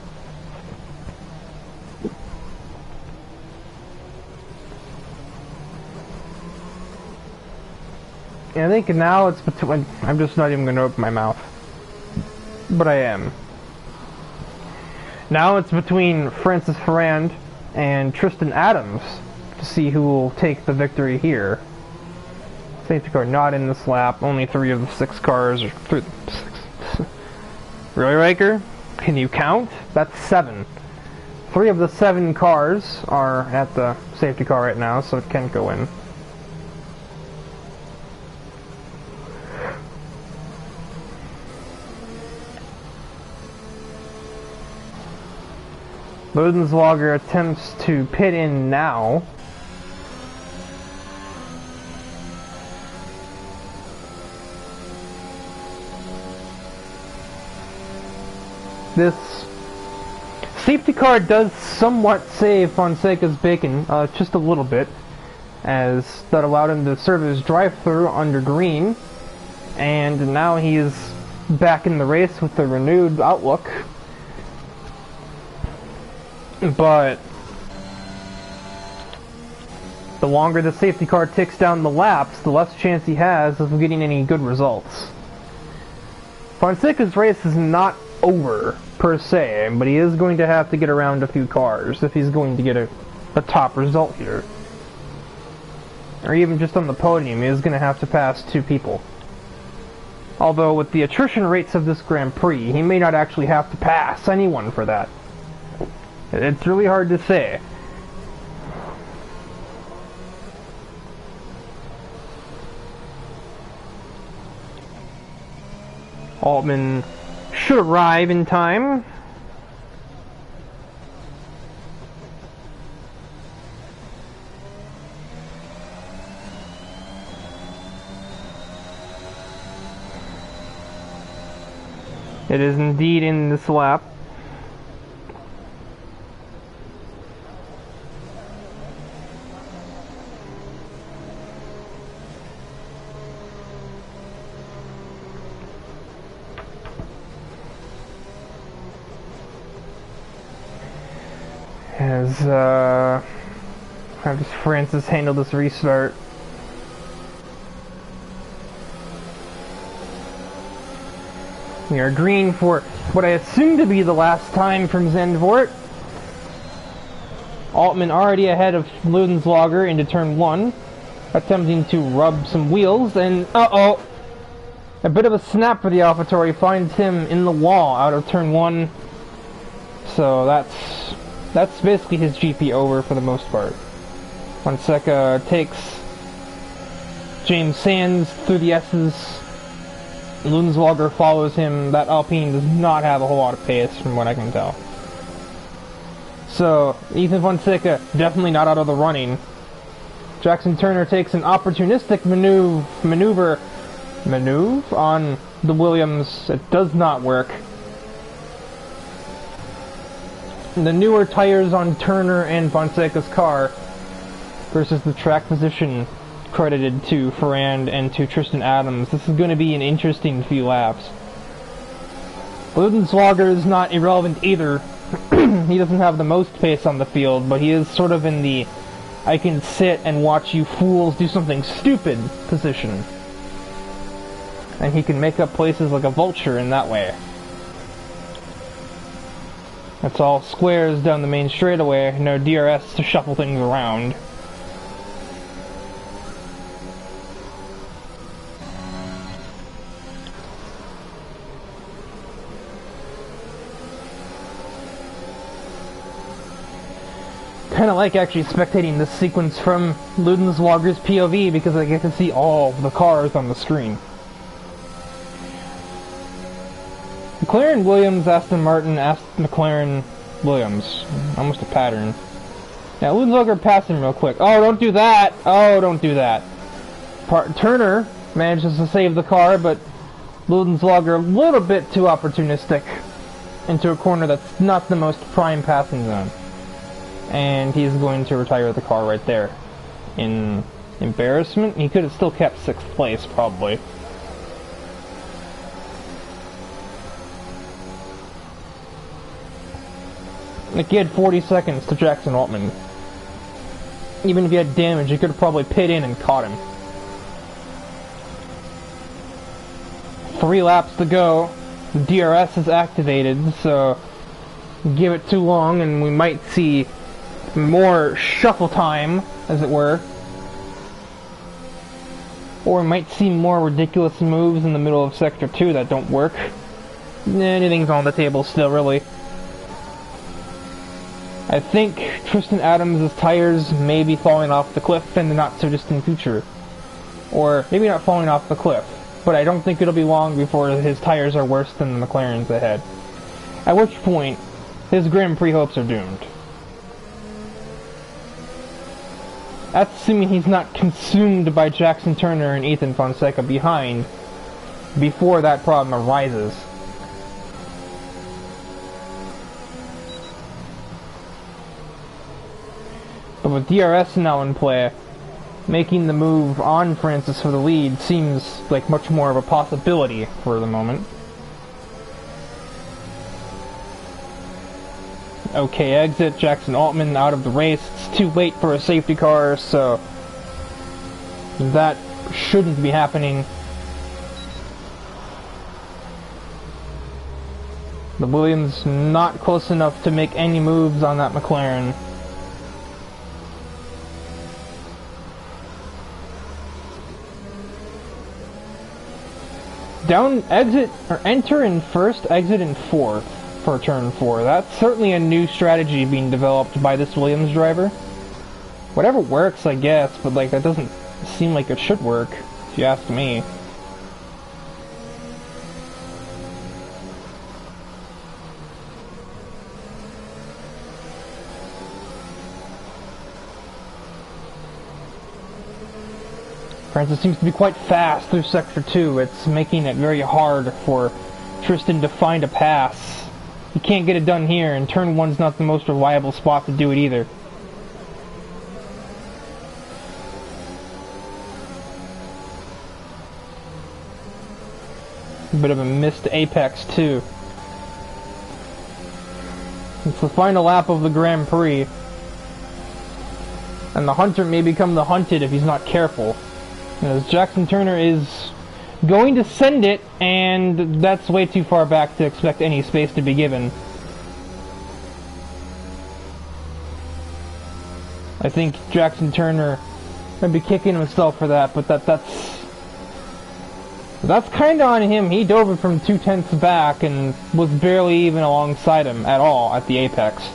And I think now it's between... I'm just not even going to open my mouth. But I am. Now it's between Francis Ferrand and Tristan Adams to see who will take the victory here. Safety car not in this lap. Only 3 of the 6 cars are... 6. Really, Riker? Can you count? That's 7. 3 of the 7 cars are at the safety car right now, so it can't go in. Ludenswager attempts to pit in now. This safety car does somewhat save Fonseca's bacon, just a little bit, as that allowed him to serve his drive-through under green, and now he is back in the race with a renewed outlook. But the longer the safety car ticks down the laps, the less chance he has of getting any good results. Fonseca's race is not over, per se, but he is going to have to get around a few cars if he's going to get a top result here. Or even just on the podium, he is going to have to pass 2 people. Although with the attrition rates of this Grand Prix, he may not actually have to pass anyone for that. It's really hard to say. Altman should arrive in time. It is indeed in this lap. As, how does Francis handle this restart? We are green for what I assume to be the last time from Zandvoort. Altman already ahead of Ludenswager into turn 1, attempting to rub some wheels, and uh-oh! A bit of a snap for the AlphaTauri finds him in the wall out of turn 1. So that's basically his GP over for the most part. Fonseca takes James Sands through the S's. Ludenswager follows him. That Alpine does not have a whole lot of pace from what I can tell. So, Ethan Fonseca definitely not out of the running. Jackson Turner takes an opportunistic maneuver on the Williams. It does not work. The newer tires on Turner and Fonseca's car versus the track position credited to Ferrand and to Tristan Adams. This is going to be an interesting few laps. Ludenswager is not irrelevant either. He doesn't have the most pace on the field, but he is sort of in the I can sit and watch you fools do something stupid position. And he can make up places like a vulture in that way. It's all squares down the main straightaway, no DRS to shuffle things around. Kind of like actually spectating this sequence from Ludenswager's POV because I get to see all the cars on the screen. McLaren, Williams, Aston Martin, McLaren, Williams. Almost a pattern. Yeah, Ludenswager passed him real quick. Oh, don't do that! Oh, don't do that. Turner manages to save the car, but Ludenswager a little bit too opportunistic into a corner that's not the most prime passing zone. And he's going to retire the car right there. In embarrassment, he could have still kept 6th place, probably. Like, he had 40 seconds to Jackson Altman. Even if he had damage, he could have probably pit in and caught him. 3 laps to go. The DRS is activated, so give it too long and we might see more shuffle time, as it were. Or we might see more ridiculous moves in the middle of Sector 2 that don't work. Anything's on the table still, really. I think Tristan Adams' tires may be falling off the cliff in the not-so-distant future. Or maybe not falling off the cliff, but I don't think it'll be long before his tires are worse than the McLaren's ahead. At which point, his Grand Prix hopes are doomed. That's assuming he's not consumed by Jackson Turner and Ethan Fonseca behind before that problem arises. But with DRS now in play, making the move on Francis for the lead seems like much more of a possibility for the moment. Okay, exit. Jackson Altman out of the race. It's too late for a safety car, so that shouldn't be happening. The Williams not close enough to make any moves on that McLaren. Down, exit, or enter in first, exit in fourth for turn 4. That's certainly a new strategy being developed by this Williams driver. Whatever works, I guess, but like that doesn't seem like it should work, if you ask me. Francis seems to be quite fast through Sector 2. It's making it very hard for Tristan to find a pass. He can't get it done here, and turn 1's not the most reliable spot to do it either. A bit of a missed apex too. It's the final lap of the Grand Prix. And the hunter may become the hunted if he's not careful. As Jackson Turner is going to send it, and that's way too far back to expect any space to be given. I think Jackson Turner might be kicking himself for that, but that's kind of on him. He dove it from 2/10 back and was barely even alongside him at all at the apex.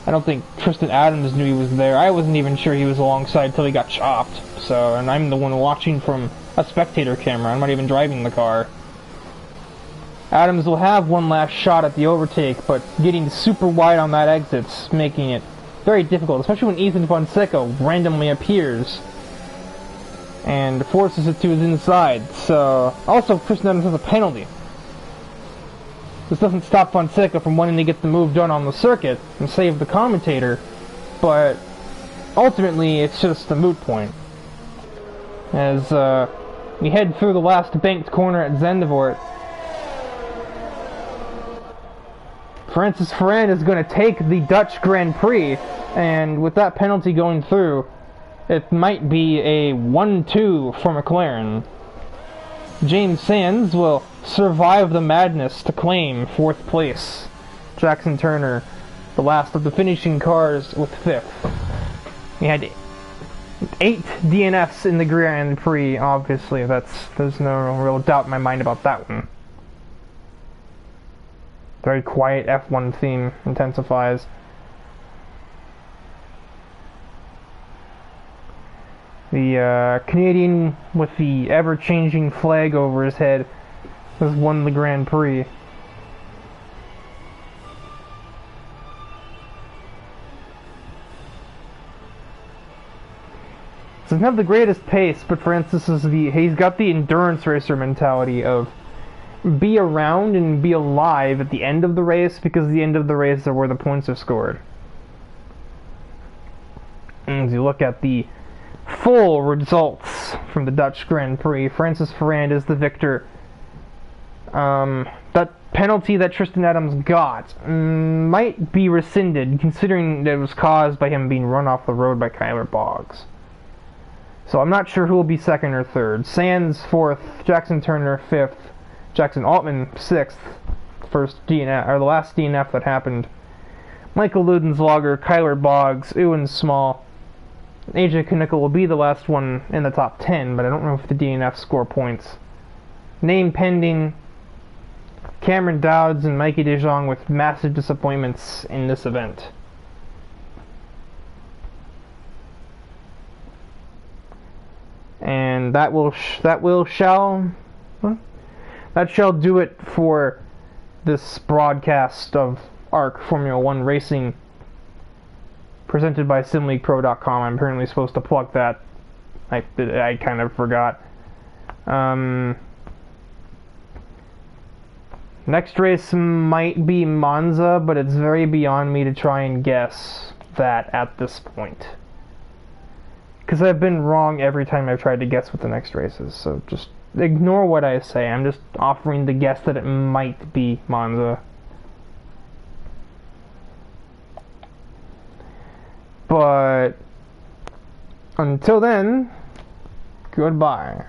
I don't think Tristan Adams knew he was there. I wasn't even sure he was alongside until he got chopped. So, and I'm the one watching from a spectator camera. I'm not even driving the car. Adams will have one last shot at the overtake, but getting super wide on that exit's making it very difficult, especially when Ethan Fonseca randomly appears and forces it to his inside. So, also Tristan Adams has a penalty. This doesn't stop Fonseca from wanting to get the move done on the circuit and save the commentator, but ultimately it's just a moot point. As we head through the last banked corner at Zandvoort, Francis Ferrand is going to take the Dutch Grand Prix, and with that penalty going through, it might be a 1-2 for McLaren. James Sands will survive the madness to claim 4th place. Jackson Turner, the last of the finishing cars, with 5th. He had 8 DNFs in the Grand Prix, obviously. There's no real doubt in my mind about that one. Very quiet F1 theme intensifies. The Canadian with the ever-changing flag over his head has won the Grand Prix. Doesn't have the greatest pace, but Francis is he's got the endurance racer mentality of be around and be alive at the end of the race, because the end of the race are where the points are scored. And as you look at the full results from the Dutch Grand Prix, Francis Ferrand is the victor. That penalty that Tristan Adams got might be rescinded, considering that it was caused by him being run off the road by Kyler Boggs. So I'm not sure who will be second or third. Sands fourth, Jackson Turner fifth, Jackson Altman sixth, first DNF, or the last DNF that happened. Michael Ludenslager, Kyler Boggs, Ewan Small, AJ Knickel will be the last one in the top 10, but I don't know if the DNF score points. Name pending. Cameron Dowds and Mikey DeJong with massive disappointments in this event. And that shall do it for this broadcast of ARC Formula 1 Racing presented by SimLeaguePro.com. I'm apparently supposed to plug that. I kind of forgot. Next race might be Monza, but it's very beyond me to try and guess that at this point. Because I've been wrong every time I've tried to guess what the next race is, so just ignore what I say. I'm just offering the guess that it might be Monza. But until then, goodbye.